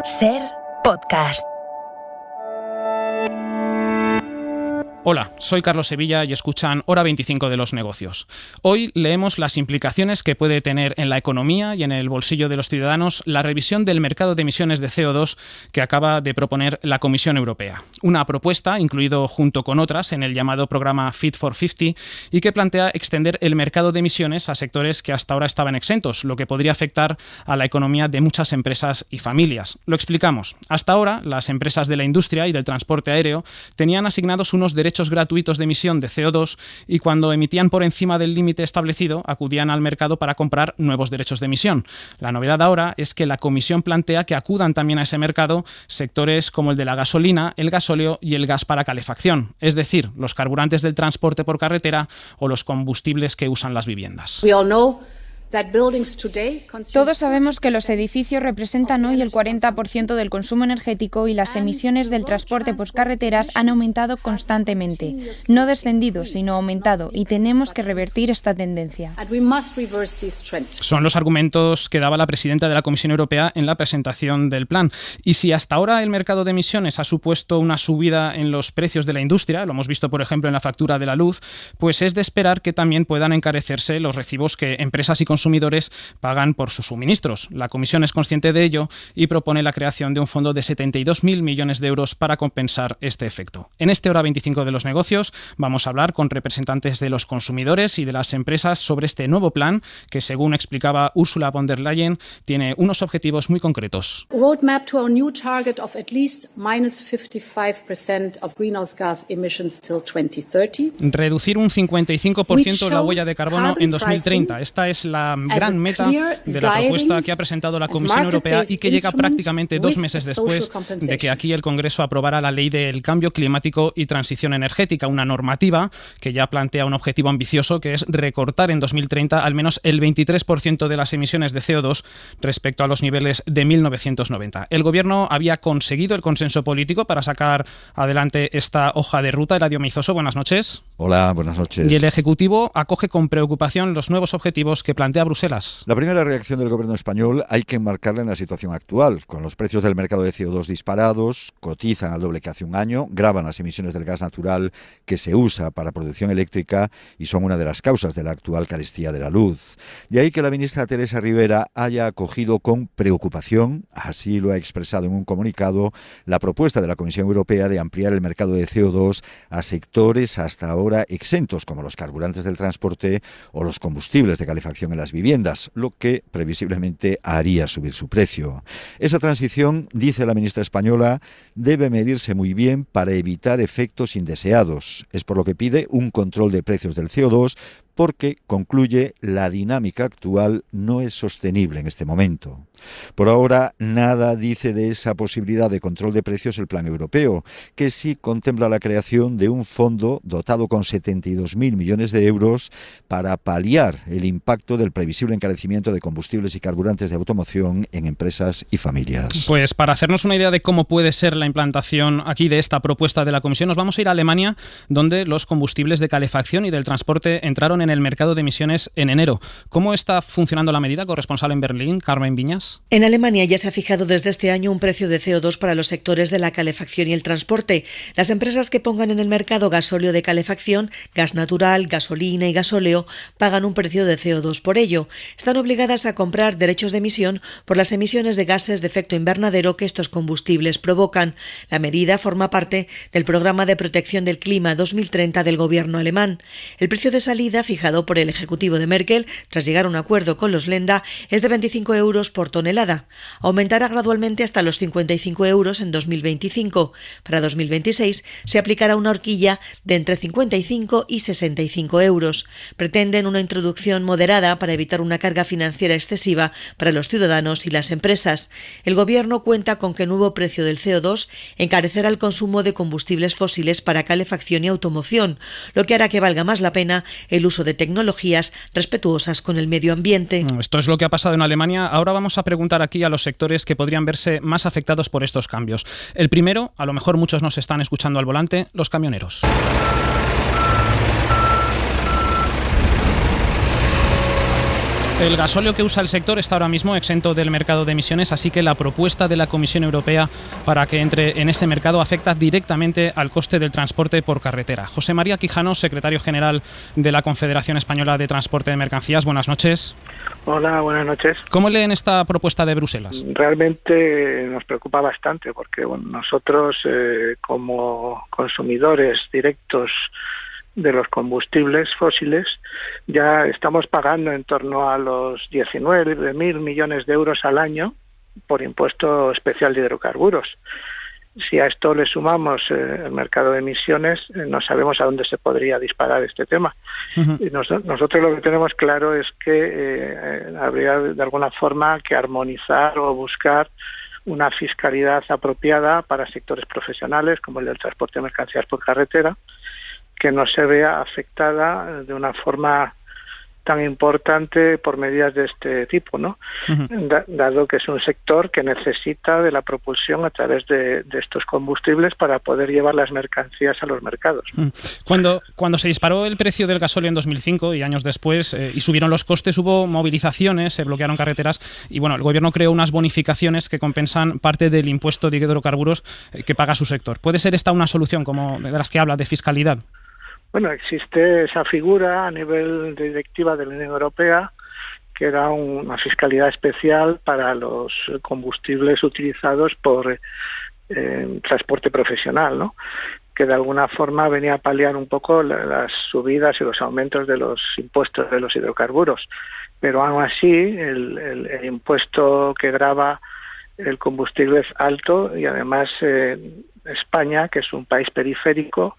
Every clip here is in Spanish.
SER Podcast. Hola, soy Carlos Sevilla y escuchan Hora 25 de los negocios. Hoy leemos las implicaciones que puede tener en la economía y en el bolsillo de los ciudadanos la revisión del mercado de emisiones de CO2 que acaba de proponer la Comisión Europea. Una propuesta, incluido junto con otras en el llamado programa Fit for 50, y que plantea extender el mercado de emisiones a sectores que hasta ahora estaban exentos, lo que podría afectar a la economía de muchas empresas y familias. Lo explicamos. Hasta ahora, las empresas de la industria y del transporte aéreo tenían asignados unos derechos gratuitos de emisión de CO2 y cuando emitían por encima del límite establecido acudían al mercado para comprar nuevos derechos de emisión. La novedad ahora es que la Comisión plantea que acudan también a ese mercado sectores como el de la gasolina, el gasóleo y el gas para calefacción, es decir, los carburantes del transporte por carretera o los combustibles que usan las viviendas. Todos sabemos que los edificios representan hoy el 40% del consumo energético y las emisiones del transporte por carreteras han aumentado constantemente. No descendido, sino aumentado, y tenemos que revertir esta tendencia. Son los argumentos que daba la presidenta de la Comisión Europea en la presentación del plan. Y si hasta ahora el mercado de emisiones ha supuesto una subida en los precios de la industria, lo hemos visto por ejemplo en la factura de la luz, pues es de esperar que también puedan encarecerse los recibos que empresas y consumidores pagan por sus suministros. La Comisión es consciente de ello y propone la creación de un fondo de 72.000 millones de euros para compensar este efecto. En este Hora 25 de los negocios vamos a hablar con representantes de los consumidores y de las empresas sobre este nuevo plan que, según explicaba Ursula von der Leyen, tiene unos objetivos muy concretos. Roadmap to our new target of at least -55% of greenhouse gas emissions till 2030. Reducir un 55% la huella de carbono en 2030. Esta es la gran meta de la propuesta que ha presentado la Comisión Europea y que llega prácticamente 2 meses después de que aquí el Congreso aprobara la Ley del Cambio Climático y Transición Energética, una normativa que ya plantea un objetivo ambicioso que es recortar en 2030 al menos el 23% de las emisiones de CO2 respecto a los niveles de 1990. El Gobierno había conseguido el consenso político para sacar adelante esta hoja de ruta. Eladio Meizoso, buenas noches. Hola, buenas noches. Y el Ejecutivo acoge con preocupación los nuevos objetivos que plantea Bruselas. La primera reacción del Gobierno español hay que enmarcarla en la situación actual. Con los precios del mercado de CO2 disparados, cotizan al doble que hace un año, gravan las emisiones del gas natural que se usa para producción eléctrica y son una de las causas de la actual carestía de la luz. De ahí que la ministra Teresa Rivera haya acogido con preocupación, así lo ha expresado en un comunicado, la propuesta de la Comisión Europea de ampliar el mercado de CO2 a sectores hasta ahora exentos, como los carburantes del transporte o los combustibles de calefacción en las viviendas, lo que previsiblemente haría subir su precio. Esa transición, dice la ministra española, debe medirse muy bien para evitar efectos indeseados. Es por lo que pide un control de precios del CO2, porque, concluye, la dinámica actual no es sostenible en este momento. Por ahora, nada dice de esa posibilidad de control de precios el plan europeo, que sí contempla la creación de un fondo dotado con 72.000 millones de euros para paliar el impacto del previsible encarecimiento de combustibles y carburantes de automoción en empresas y familias. Pues para hacernos una idea de cómo puede ser la implantación aquí de esta propuesta de la Comisión, nos vamos a ir a Alemania, donde los combustibles de calefacción y del transporte entraron en el mercado de emisiones en enero. ¿Cómo está funcionando la medida? Corresponsal en Berlín, Carmen Viñas. En Alemania ya se ha fijado desde este año un precio de CO2 para los sectores de la calefacción y el transporte. Las empresas que pongan en el mercado gasóleo de calefacción, gas natural, gasolina y gasóleo pagan un precio de CO2 por ello. Están obligadas a comprar derechos de emisión por las emisiones de gases de efecto invernadero que estos combustibles provocan. La medida forma parte del Programa de Protección del Clima 2030 del gobierno alemán. El precio de salida, fijado por el Ejecutivo de Merkel, tras llegar a un acuerdo con los Länder, es de 25 euros por tonelada. Aumentará gradualmente hasta los 55 euros en 2025. Para 2026 se aplicará una horquilla de entre 55 y 65 euros. Pretenden una introducción moderada para evitar una carga financiera excesiva para los ciudadanos y las empresas. El Gobierno cuenta con que el nuevo precio del CO2 encarecerá el consumo de combustibles fósiles para calefacción y automoción, lo que hará que valga más la pena el uso de tecnologías respetuosas con el medio ambiente. Esto es lo que ha pasado en Alemania. Ahora vamos a preguntar aquí a los sectores que podrían verse más afectados por estos cambios. El primero, a lo mejor muchos nos están escuchando al volante, los camioneros. El gasóleo que usa el sector está ahora mismo exento del mercado de emisiones, así que la propuesta de la Comisión Europea para que entre en ese mercado afecta directamente al coste del transporte por carretera. José María Quijano, secretario general de la Confederación Española de Transporte de Mercancías, buenas noches. Hola, buenas noches. ¿Cómo leen esta propuesta de Bruselas? Realmente nos preocupa bastante porque nosotros como consumidores directos de los combustibles fósiles ya estamos pagando en torno a los 19.000 millones de euros al año por impuesto especial de hidrocarburos. Si a esto le sumamos el mercado de emisiones, no sabemos a dónde se podría disparar este tema. Uh-huh. Y nosotros lo que tenemos claro es que habría de alguna forma que armonizar o buscar una fiscalidad apropiada para sectores profesionales como el del transporte de mercancías por carretera, que no se vea afectada de una forma tan importante por medidas de este tipo, ¿no? Uh-huh. Dado que es un sector que necesita de la propulsión a través de estos combustibles para poder llevar las mercancías a los mercados. Uh-huh. Cuando se disparó el precio del gasóleo en 2005 y años después y subieron los costes, hubo movilizaciones, se bloquearon carreteras y bueno, el gobierno creó unas bonificaciones que compensan parte del impuesto de hidrocarburos que paga su sector. ¿Puede ser esta una solución como de las que habla de fiscalidad? Bueno, existe esa figura a nivel de directiva de la Unión Europea, que era una fiscalidad especial para los combustibles utilizados por transporte profesional, ¿no? Que de alguna forma venía a paliar un poco las subidas y los aumentos de los impuestos de los hidrocarburos. Pero aún así, el impuesto que grava el combustible es alto y además España, que es un país periférico,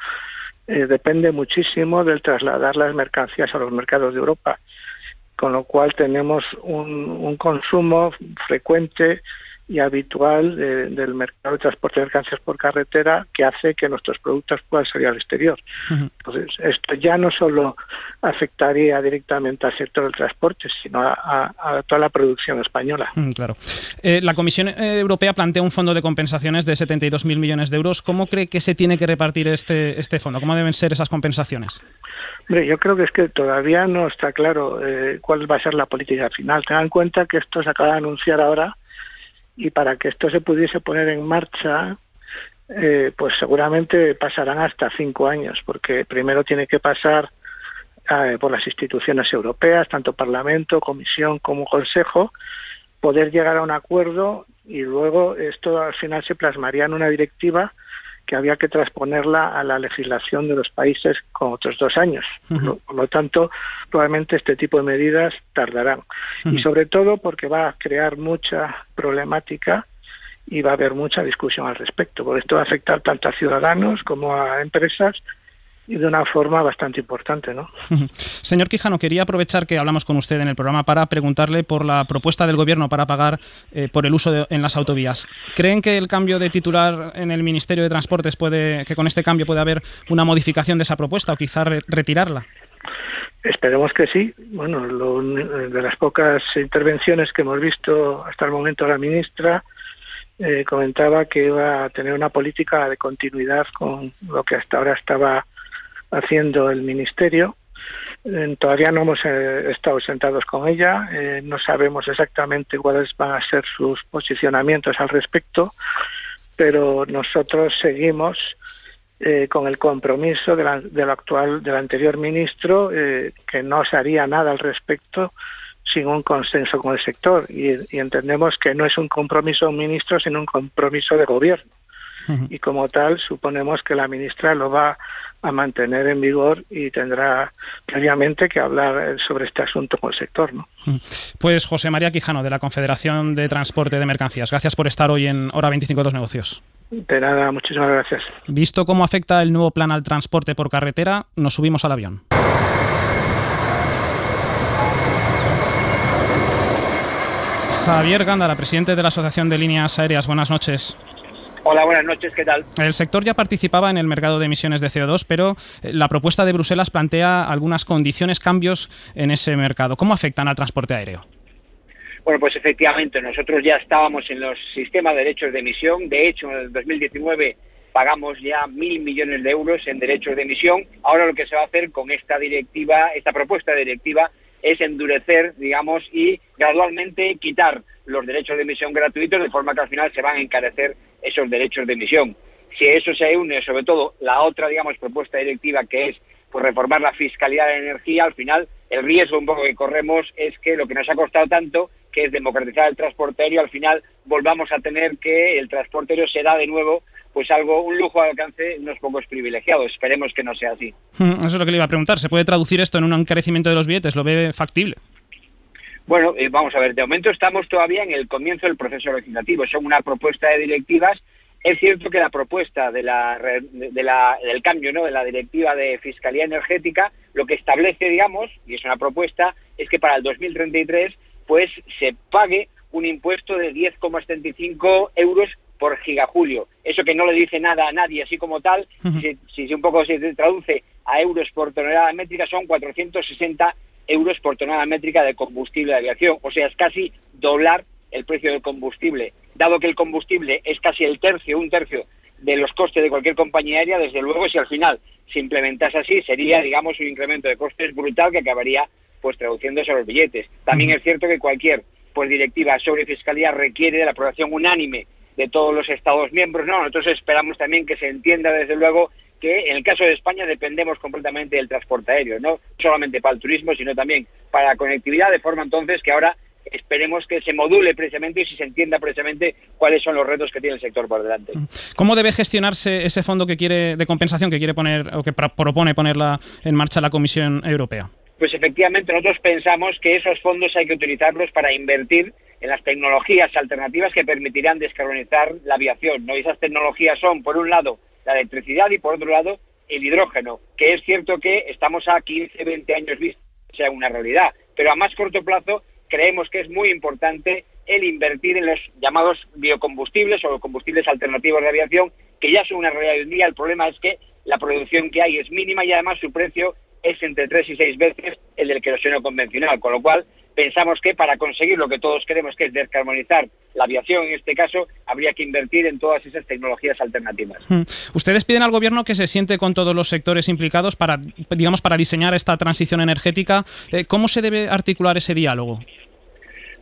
depende muchísimo del trasladar las mercancías a los mercados de Europa, con lo cual tenemos un consumo frecuente y habitual del mercado de transporte de mercancías por carretera que hace que nuestros productos puedan salir al exterior. Uh-huh. Entonces, esto ya no solo afectaría directamente al sector del transporte, sino a toda la producción española. Claro. La Comisión Europea plantea un fondo de compensaciones de 72.000 millones de euros. ¿Cómo cree que se tiene que repartir este fondo? ¿Cómo deben ser esas compensaciones? Hombre, yo creo que es que todavía no está claro cuál va a ser la política final. Tengan en cuenta que esto se acaba de anunciar ahora, y para que esto se pudiese poner en marcha, pues seguramente pasarán hasta 5 años, porque primero tiene que pasar por las instituciones europeas, tanto Parlamento, Comisión como Consejo, poder llegar a un acuerdo y luego esto al final se plasmaría en una directiva que había que transponerla a la legislación de los países con otros 2 años. Uh-huh. Por lo tanto, probablemente este tipo de medidas tardarán. Uh-huh. Y sobre todo porque va a crear mucha problemática y va a haber mucha discusión al respecto, porque esto va a afectar tanto a ciudadanos como a empresas y de una forma bastante importante, ¿no? Señor Quijano, quería aprovechar que hablamos con usted en el programa para preguntarle por la propuesta del Gobierno para pagar por el uso en las autovías. ¿Creen que el cambio de titular en el Ministerio de Transportes que con este cambio puede haber una modificación de esa propuesta o quizá retirarla? Esperemos que sí. Bueno, de las pocas intervenciones que hemos visto hasta el momento de la ministra, comentaba que iba a tener una política de continuidad con lo que hasta ahora estaba haciendo el Ministerio. Todavía no hemos estado sentados con ella, no sabemos exactamente cuáles van a ser sus posicionamientos al respecto, pero nosotros seguimos con el compromiso del anterior ministro, que no se haría nada al respecto sin un consenso con el sector, y entendemos que no es un compromiso de un ministro, sino un compromiso de gobierno. Uh-huh. Y como tal, suponemos que la ministra lo va a mantener en vigor y tendrá previamente que hablar sobre este asunto con el sector, ¿no? Pues José María Quijano, de la Confederación de Transporte de Mercancías, gracias por estar hoy en Hora 25 de los Negocios. De nada, muchísimas gracias. Visto cómo afecta el nuevo plan al transporte por carretera, nos subimos al avión. Javier Gándara, presidente de la Asociación de Líneas Aéreas, buenas noches. Hola, buenas noches, ¿qué tal? El sector ya participaba en el mercado de emisiones de CO2, pero la propuesta de Bruselas plantea algunas condiciones, cambios en ese mercado. ¿Cómo afectan al transporte aéreo? Bueno, pues efectivamente, nosotros ya estábamos en los sistemas de derechos de emisión. De hecho, en el 2019 pagamos ya 1.000 millones de euros en derechos de emisión. Ahora lo que se va a hacer con esta propuesta de directiva, es endurecer, digamos, y gradualmente quitar los derechos de emisión gratuitos, de forma que al final se van a encarecer esos derechos de emisión. Si a eso se une, sobre todo, la otra, digamos, propuesta directiva, que es pues reformar la fiscalidad de la energía, al final el riesgo un poco que corremos es que lo que nos ha costado tanto, que es democratizar el transporte aéreo, al final volvamos a tener que el transporte aéreo será de nuevo pues un lujo al alcance de unos pocos privilegiados. Esperemos que no sea así. Eso es lo que le iba a preguntar. ¿Se puede traducir esto en un encarecimiento de los billetes? ¿Lo ve factible? Bueno, vamos a ver, de momento estamos todavía en el comienzo del proceso legislativo. Son una propuesta de directivas. Es cierto que la propuesta del cambio, ¿no?, de la directiva de fiscalía energética, lo que establece, digamos, y es una propuesta, es que para el 2033 pues se pague un impuesto de 10,75 euros por gigajulio. Eso que no le dice nada a nadie así como tal, si un poco se traduce a euros por tonelada métrica, son 460 euros por tonelada métrica de combustible de aviación. O sea, es casi doblar el precio del combustible. Dado que el combustible es casi un tercio de los costes de cualquier compañía aérea, desde luego, si al final se implementase así, sería, digamos, un incremento de costes brutal que acabaría pues traduciéndose a los billetes. También es cierto que cualquier directiva sobre fiscalía requiere de la aprobación unánime de todos los Estados miembros. No, nosotros esperamos también que se entienda, desde luego, que en el caso de España dependemos completamente del transporte aéreo, no solamente para el turismo, sino también para la conectividad, de forma entonces que ahora esperemos que se module precisamente y se entienda precisamente cuáles son los retos que tiene el sector por delante. ¿Cómo debe gestionarse ese fondo de compensación que quiere poner o que propone ponerla en marcha la Comisión Europea? Pues efectivamente nosotros pensamos que esos fondos hay que utilizarlos para invertir en las tecnologías alternativas que permitirán descarbonizar la aviación, ¿no? Y esas tecnologías son, por un lado, la electricidad y, por otro lado, el hidrógeno, que es cierto que estamos a 15, 20 años vista, o sea, una realidad, pero a más corto plazo creemos que es muy importante el invertir en los llamados biocombustibles o combustibles alternativos de aviación, que ya son una realidad hoy en día. El problema es que la producción que hay es mínima y además su precio es entre 3 y 6 veces el del queroseno convencional, con lo cual pensamos que para conseguir lo que todos queremos, que es descarbonizar la aviación en este caso, habría que invertir en todas esas tecnologías alternativas. Ustedes piden al Gobierno que se siente con todos los sectores implicados para diseñar esta transición energética. ¿Cómo se debe articular ese diálogo?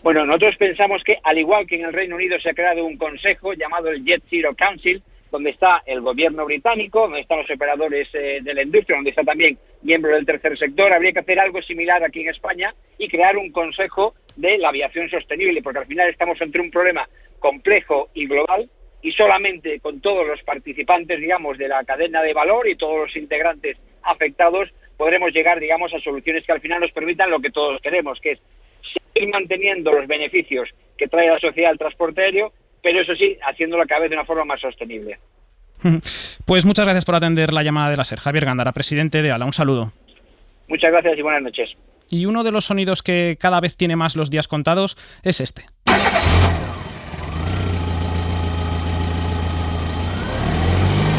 Bueno, nosotros pensamos que, al igual que en el Reino Unido se ha creado un consejo llamado el Jet Zero Council, donde está el gobierno británico, donde están los operadores de la industria, donde está también miembros del tercer sector, habría que hacer algo similar aquí en España y crear un consejo de la aviación sostenible, porque al final estamos ante un problema complejo y global, y solamente con todos los participantes, digamos, de la cadena de valor y todos los integrantes afectados podremos llegar, digamos, a soluciones que al final nos permitan lo que todos queremos, que es seguir manteniendo los beneficios que trae la sociedad al transporte aéreo, pero eso sí, haciéndolo cada vez de una forma más sostenible. Pues muchas gracias por atender la llamada de la SER. Javier Gándara, presidente de ALA, un saludo. Muchas gracias y buenas noches. Y uno de los sonidos que cada vez tiene más los días contados es este.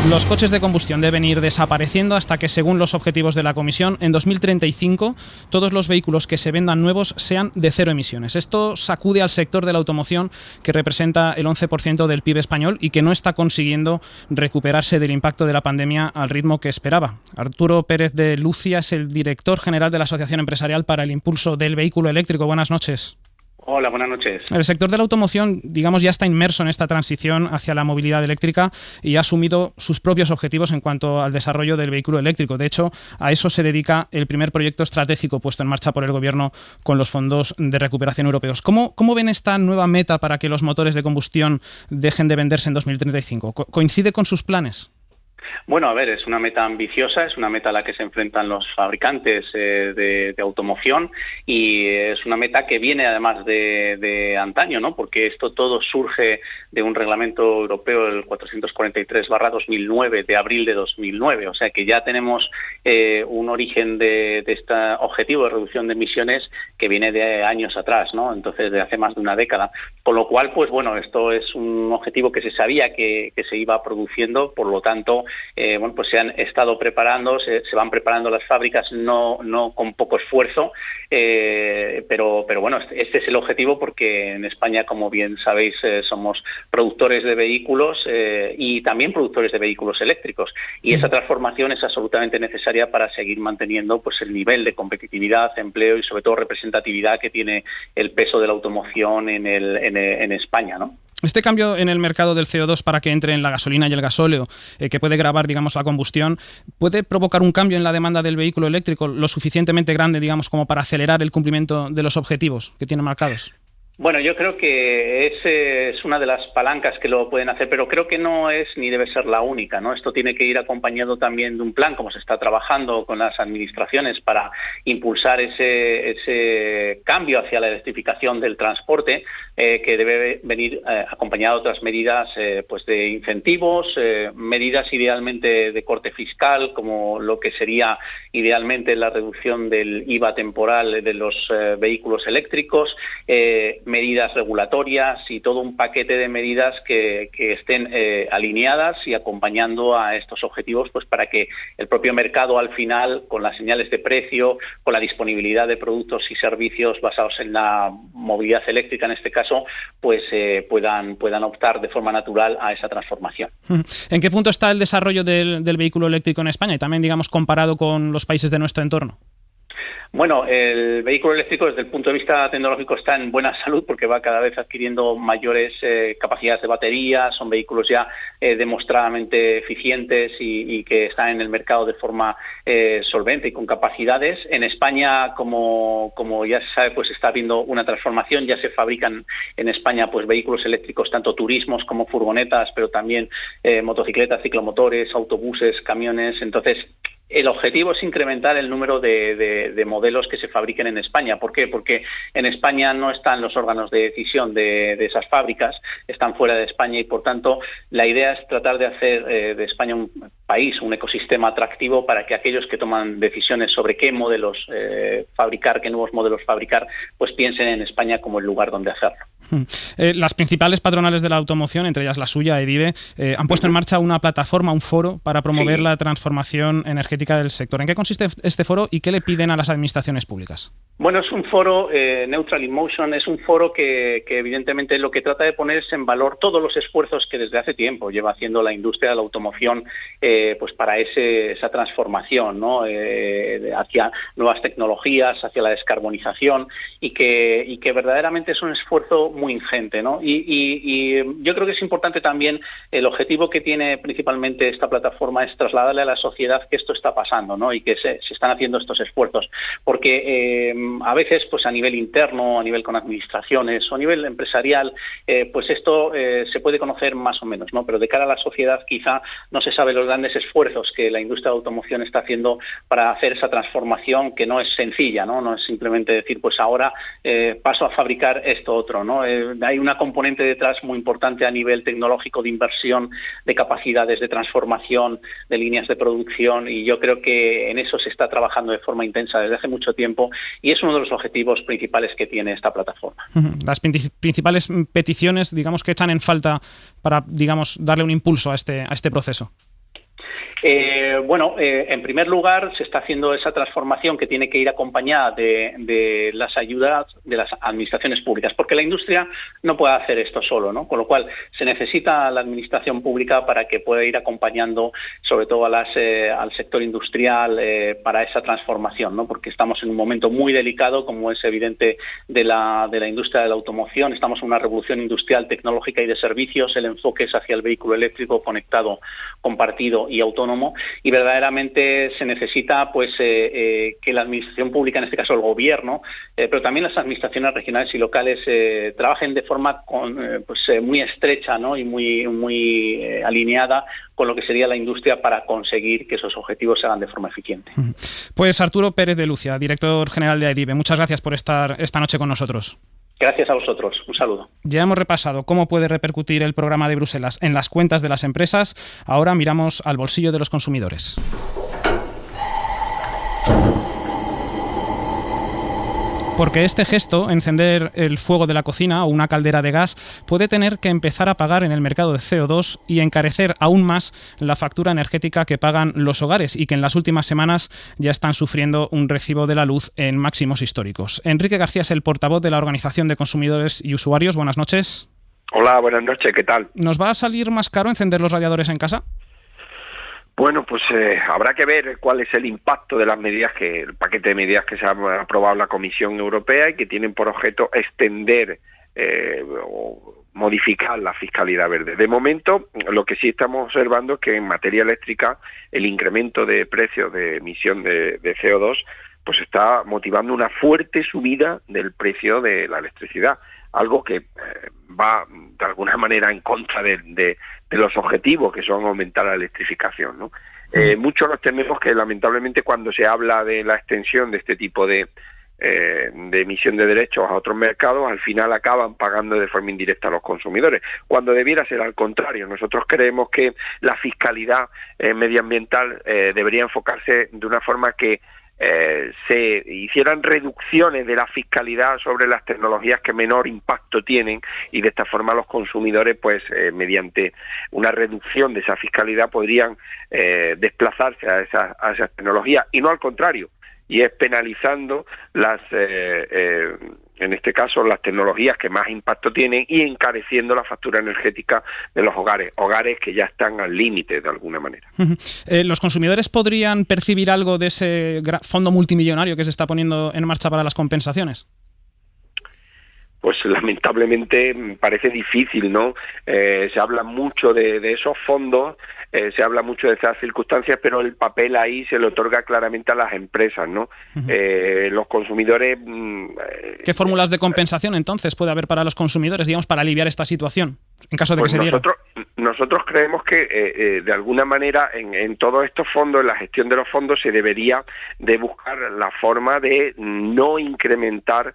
Los coches de combustión deben ir desapareciendo hasta que, según los objetivos de la Comisión, en 2035 todos los vehículos que se vendan nuevos sean de cero emisiones. Esto sacude al sector de la automoción, que representa el 11% del PIB español y que no está consiguiendo recuperarse del impacto de la pandemia al ritmo que esperaba. Arturo Pérez de Lucia es el director general de la Asociación Empresarial para el Impulso del Vehículo Eléctrico. Buenas noches. Hola, buenas noches. El sector de la automoción, digamos, ya está inmerso en esta transición hacia la movilidad eléctrica y ha asumido sus propios objetivos en cuanto al desarrollo del vehículo eléctrico. De hecho, a eso se dedica el primer proyecto estratégico puesto en marcha por el Gobierno con los fondos de recuperación europeos. ¿Cómo ven esta nueva meta para que los motores de combustión dejen de venderse en 2035? ¿Coincide con sus planes? Bueno, a ver, es una meta ambiciosa, es una meta a la que se enfrentan los fabricantes de automoción y es una meta que viene además de antaño, ¿no? Porque esto todo surge de un reglamento europeo, el 443/2009, de abril de 2009. O sea que ya tenemos un origen de este objetivo de reducción de emisiones que viene de años atrás, ¿no? Entonces, de hace más de una década. Con lo cual, pues bueno, esto es un objetivo que se sabía que se iba produciendo, por lo tanto, pues se han estado preparando, se van preparando las fábricas, no con poco esfuerzo, pero bueno, este es el objetivo, porque en España, como bien sabéis, somos productores de vehículos y también productores de vehículos eléctricos, y esa transformación es absolutamente necesaria para seguir manteniendo pues el nivel de competitividad, empleo y sobre todo representatividad que tiene el peso de la automoción en España, ¿no? Este cambio en el mercado del CO2 para que entre en la gasolina y el gasóleo, que puede gravar, digamos, la combustión, ¿puede provocar un cambio en la demanda del vehículo eléctrico lo suficientemente grande, digamos, como para acelerar el cumplimiento de los objetivos que tienen marcados? Bueno, yo creo que es una de las palancas que lo pueden hacer, pero creo que no es ni debe ser la única, ¿no? Esto tiene que ir acompañado también de un plan, como se está trabajando con las administraciones para impulsar ese cambio hacia la electrificación del transporte, que debe venir acompañado de otras medidas pues de incentivos, medidas idealmente de corte fiscal, como lo que sería idealmente la reducción del IVA temporal de los vehículos eléctricos, medidas regulatorias y todo un paquete de medidas que estén alineadas y acompañando a estos objetivos, pues para que el propio mercado al final, con las señales de precio, con la disponibilidad de productos y servicios basados en la movilidad eléctrica en este caso, pues puedan optar de forma natural a esa transformación. ¿En qué punto está el desarrollo del vehículo eléctrico en España y también, digamos, comparado con los países de nuestro entorno? Bueno, el vehículo eléctrico desde el punto de vista tecnológico está en buena salud, porque va cada vez adquiriendo mayores capacidades de batería, son vehículos ya demostradamente eficientes y que están en el mercado de forma solvente y con capacidades. En España, como ya se sabe, pues está habiendo una transformación, ya se fabrican en España pues vehículos eléctricos, tanto turismos como furgonetas, pero también motocicletas, ciclomotores, autobuses, camiones. Entonces, el objetivo es incrementar el número de modelos que se fabriquen en España. ¿Por qué? Porque en España no están los órganos de decisión de esas fábricas, están fuera de España y, por tanto, la idea es tratar de hacer de España un país, un ecosistema atractivo para que aquellos que toman decisiones sobre qué modelos fabricar, qué nuevos modelos fabricar, pues piensen en España como el lugar donde hacerlo. Las principales patronales de la automoción, entre ellas la suya, EDIVE, han puesto en marcha una plataforma, un foro, para promover la transformación energética del sector. ¿En qué consiste este foro y qué le piden a las administraciones públicas? Bueno, es un foro, Neutral in Motion, es un foro que evidentemente lo que trata de poner es en valor todos los esfuerzos que desde hace tiempo lleva haciendo la industria de la automoción pues para esa transformación, ¿no? Hacia nuevas tecnologías, hacia la descarbonización y que verdaderamente es un esfuerzo muy ingente, ¿no? Y yo creo que es importante también el objetivo que tiene principalmente esta plataforma es trasladarle a la sociedad que esto está pasando, ¿no? Y que se están haciendo estos esfuerzos, porque a veces pues a nivel interno, a nivel con administraciones o a nivel empresarial, pues esto se puede conocer más o menos, ¿no? Pero de cara a la sociedad quizá no se sabe los grandes esfuerzos que la industria de automoción está haciendo para hacer esa transformación, que no es sencilla, ¿no? No es simplemente decir pues ahora paso a fabricar esto otro, ¿no? Hay una componente detrás muy importante a nivel tecnológico de inversión, de capacidades de transformación, de líneas de producción, y yo creo que en eso se está trabajando de forma intensa desde hace mucho tiempo y es uno de los objetivos principales que tiene esta plataforma. Las principales peticiones, digamos, que echan en falta para, digamos, darle un impulso a este proceso. En primer lugar, se está haciendo esa transformación que tiene que ir acompañada de las ayudas de las administraciones públicas, porque la industria no puede hacer esto solo, ¿no? Con lo cual, se necesita la administración pública para que pueda ir acompañando, sobre todo al sector industrial para esa transformación, ¿no? Porque estamos en un momento muy delicado, como es evidente, de la industria de la automoción. Estamos en una revolución industrial, tecnológica y de servicios. El enfoque es hacia el vehículo eléctrico conectado, compartido y autónomo, y verdaderamente se necesita pues que la administración pública, en este caso el gobierno, pero también las administraciones regionales y locales trabajen de forma muy estrecha, ¿no? Y muy alineada con lo que sería la industria para conseguir que esos objetivos se hagan de forma eficiente. Pues Arturo Pérez de Lucia, director general de EDIVE, muchas gracias por estar esta noche con nosotros. Gracias a vosotros. Un saludo. Ya hemos repasado cómo puede repercutir el programa de Bruselas en las cuentas de las empresas. Ahora miramos al bolsillo de los consumidores. porque este gesto, encender el fuego de la cocina o una caldera de gas, puede tener que empezar a pagar en el mercado de CO2 y encarecer aún más la factura energética que pagan los hogares y que en las últimas semanas ya están sufriendo un recibo de la luz en máximos históricos. Enrique García es el portavoz de la Organización de Consumidores y Usuarios. Buenas noches. Hola, buenas noches, ¿qué tal? ¿Nos va a salir más caro encender los radiadores en casa? Bueno, pues habrá que ver cuál es el impacto de las medidas el paquete de medidas que se ha aprobado la Comisión Europea y que tienen por objeto extender o modificar la fiscalidad verde. De momento, lo que sí estamos observando es que en materia eléctrica el incremento de precios de emisión de CO2 pues está motivando una fuerte subida del precio de la electricidad, algo que va de alguna manera en contra de los objetivos que son aumentar la electrificación, ¿no? Muchos nos tememos que lamentablemente cuando se habla de la extensión de este tipo de emisión de derechos a otros mercados, al final acaban pagando de forma indirecta a los consumidores, cuando debiera ser al contrario. Nosotros creemos que la fiscalidad medioambiental debería enfocarse de una forma que se hicieran reducciones de la fiscalidad sobre las tecnologías que menor impacto tienen y de esta forma los consumidores pues mediante una reducción de esa fiscalidad podrían desplazarse a esas tecnologías y no al contrario, y es penalizando en este caso las tecnologías que más impacto tienen y encareciendo la factura energética de los hogares que ya están al límite de alguna manera. ¿Los consumidores podrían percibir algo de ese fondo multimillonario que se está poniendo en marcha para las compensaciones? Pues lamentablemente parece difícil, ¿no? Se habla mucho de esos fondos, se habla mucho de esas circunstancias, pero el papel ahí se le otorga claramente a las empresas, ¿no? Los consumidores... ¿Qué fórmulas de compensación entonces puede haber para los consumidores, digamos, para aliviar esta situación, en caso de que se diera? Nosotros creemos que de alguna manera en todos estos fondos, en la gestión de los fondos, se debería de buscar la forma de no incrementar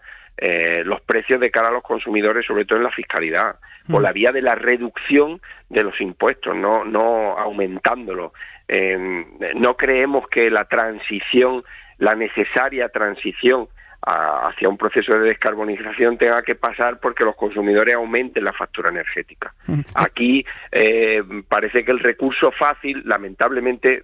los precios de cara a los consumidores, sobre todo en la fiscalidad, por la vía de la reducción de los impuestos, no aumentándolos. No creemos que la necesaria transición hacia un proceso de descarbonización tenga que pasar porque los consumidores aumenten la factura energética. Aquí parece que el recurso fácil, lamentablemente,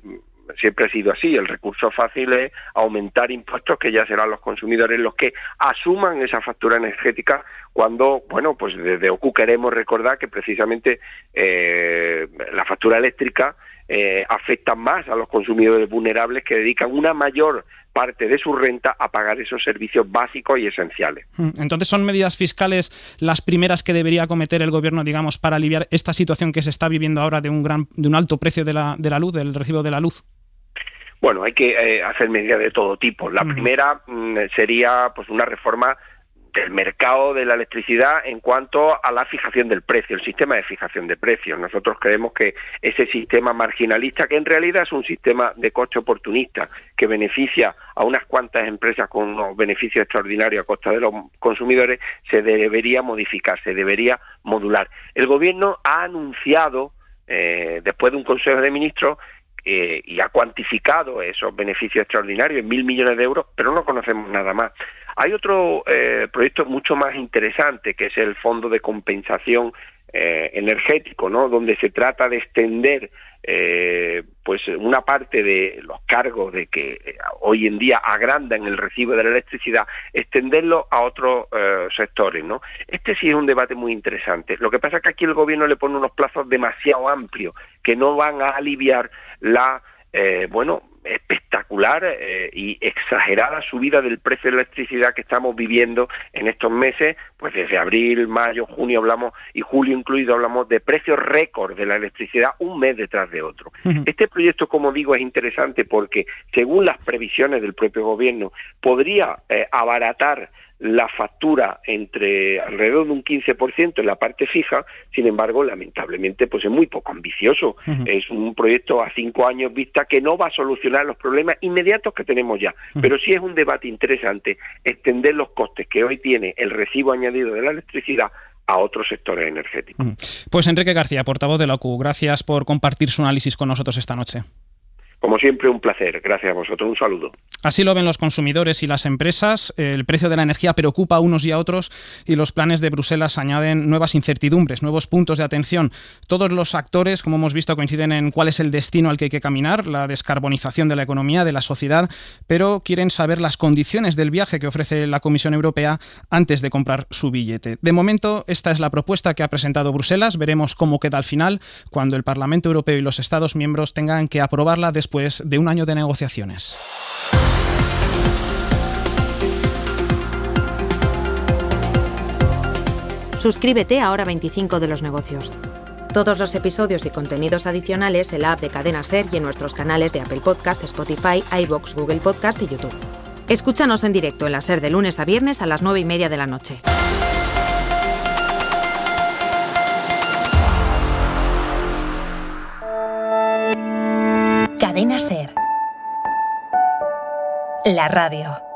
siempre ha sido así. El recurso fácil es aumentar impuestos que ya serán los consumidores los que asuman esa factura energética cuando, bueno, pues desde OCU queremos recordar que precisamente la factura eléctrica afecta más a los consumidores vulnerables que dedican una mayor parte de su renta a pagar esos servicios básicos y esenciales. Entonces, ¿son medidas fiscales las primeras que debería acometer el gobierno, digamos, para aliviar esta situación que se está viviendo ahora de un alto precio de la luz, del recibo de la luz? Bueno, hay que hacer medidas de todo tipo. La primera sería pues una reforma del mercado de la electricidad en cuanto a la fijación del precio, el sistema de fijación de precios. Nosotros creemos que ese sistema marginalista, que en realidad es un sistema de coste oportunista, que beneficia a unas cuantas empresas con unos beneficios extraordinarios a costa de los consumidores, se debería modificar, se debería modular. El gobierno ha anunciado, después de un Consejo de Ministros, y ha cuantificado esos beneficios extraordinarios en 1.000 millones de euros, pero no conocemos nada más. Hay otro proyecto mucho más interesante, que es el Fondo de Compensación Energético, ¿no? Donde se trata de extender pues una parte de los cargos de que hoy en día agrandan el recibo de la electricidad, extenderlo a otros sectores, ¿no? Este sí es un debate muy interesante. Lo que pasa es que aquí el gobierno le pone unos plazos demasiado amplios que no van a aliviar la espectacular y exagerada subida del precio de la electricidad que estamos viviendo en estos meses, pues desde abril, mayo, junio hablamos, y julio incluido, hablamos de precios récord de la electricidad un mes detrás de otro. Este proyecto, como digo, es interesante porque, según las previsiones del propio gobierno, podría abaratar la factura entre alrededor de un 15% en la parte fija. Sin embargo, lamentablemente, pues es muy poco ambicioso. Es un proyecto a 5 años vista que no va a solucionar los problemas inmediatos que tenemos ya. Pero sí es un debate interesante extender los costes que hoy tiene el recibo añadido de la electricidad a otros sectores energéticos. Pues Enrique García, portavoz de la OCU, gracias por compartir su análisis con nosotros esta noche. Como siempre, un placer. Gracias a vosotros. Un saludo. Así lo ven los consumidores y las empresas. El precio de la energía preocupa a unos y a otros y los planes de Bruselas añaden nuevas incertidumbres, nuevos puntos de atención. Todos los actores, como hemos visto, coinciden en cuál es el destino al que hay que caminar, la descarbonización de la economía, de la sociedad, pero quieren saber las condiciones del viaje que ofrece la Comisión Europea antes de comprar su billete. De momento, esta es la propuesta que ha presentado Bruselas. Veremos cómo queda al final, cuando el Parlamento Europeo y los Estados miembros tengan que aprobarla después de un año de negociaciones. Suscríbete a Hora 25 de los negocios. Todos los episodios y contenidos adicionales en la app de Cadena SER y en nuestros canales de Apple Podcast, Spotify, iVoox, Google Podcast y YouTube. Escúchanos en directo en la SER de lunes a viernes a las 9:30 de la noche. Cadena SER. La radio.